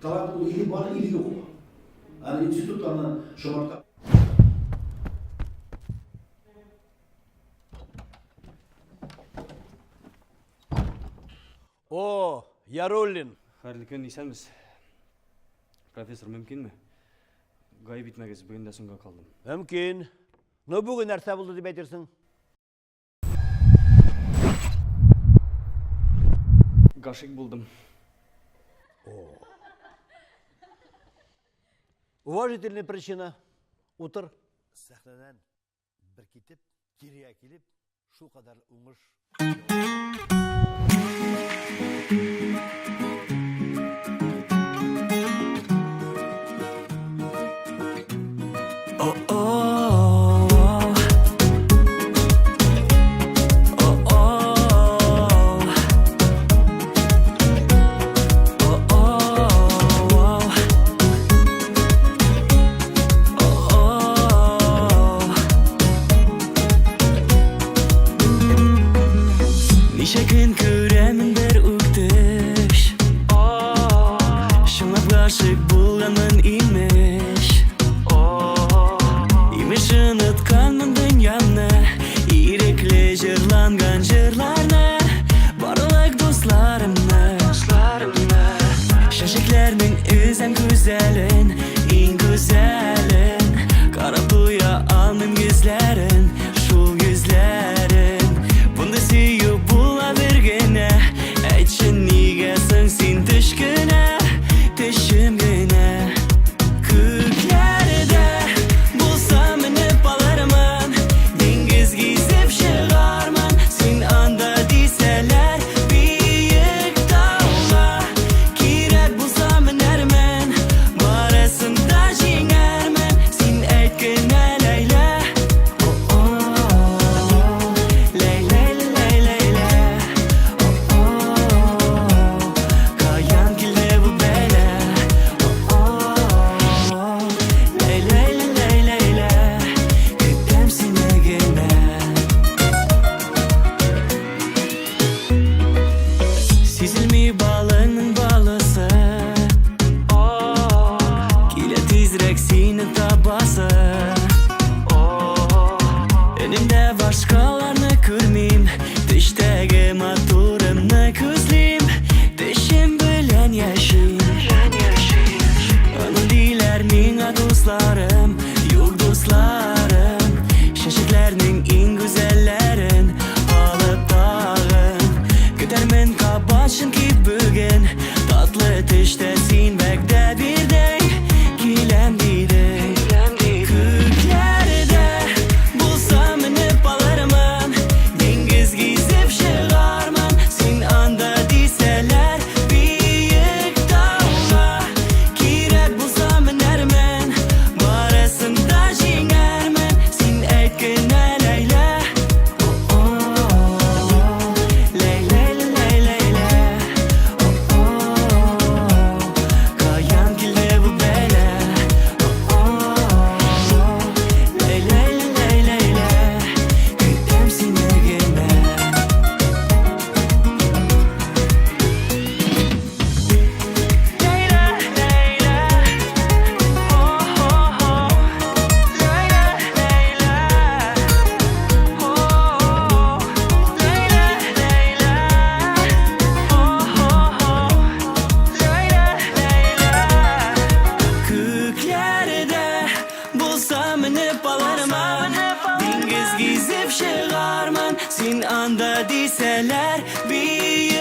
Talap ili bana ili yok. Yani institutlarından şomarta. O, Yarullin. Xayrlı kun, iyisenmiz? Profesör, mümkün mü? Gayı bitmegez, bugün de songa kaldım. Mümkün. Ne bugün nerse buldu diye edirsin? Gaşık buldum. Уважительный причина. Утыр. Sahnadan bir kitip, geriye gelip, şu kadar uğuş. Oh oh oh oh oh oh Nice gün göremin bir uktuş Şınlap aşık bulganın imiş İmiş unutkanmın dünyamni İrekli jırlangan jırlarni Barlık dostlarımni Şaşıklarning özem güzelin En güzelin Qarab duya almam gözlerin Şu gözlerin Bunda suyup bulavergene Aytşın nigasin sen tishgina Tishimgina Ko'klarida bo'lsam minib olarman Dengizga yuzib chiqarman Sen anda desalar buyuk tog'ga Kerak bo'lsa minarman Borasimda jeng'arman Sen aytgina Layla Oh oh Layla Layla Oh oh Qayam keldi bu bela Oh oh Layla Layla Kutam senigina Sezilmey balingning balasi Kela tezroq seni topasi Önümde boshqalarni ko'rmayim Tishdagi motorimni ko'zlayim Tishim bilan yashayim Ana deylar menga do'stlarim Yo'q do'stlarim Shashiklarning eng go'zallarin olib tag'in Ko'tarman qoboshimki bugun Tatli tishda sen va'da berding Kelam deyding Ko'klarida bo'lsam minib olarman Dengizga yuzib chiqarman Sen anda desalar buyuk tog'ga Kerak bo'lsa minarman Borasimda jeng'arman Sen aytgina Layla Oh oh Layla Layla Oh oh Qayam keldi bu bela Oh oh Layla Layla Kutam senigina Layla Layla Oh oh Layla Layla Oh Layla Layla Oh Layla Layla Ko'klarida bo'lsam minib olarman Dengizga yuzib chiqarman Sen anda desalar buyuk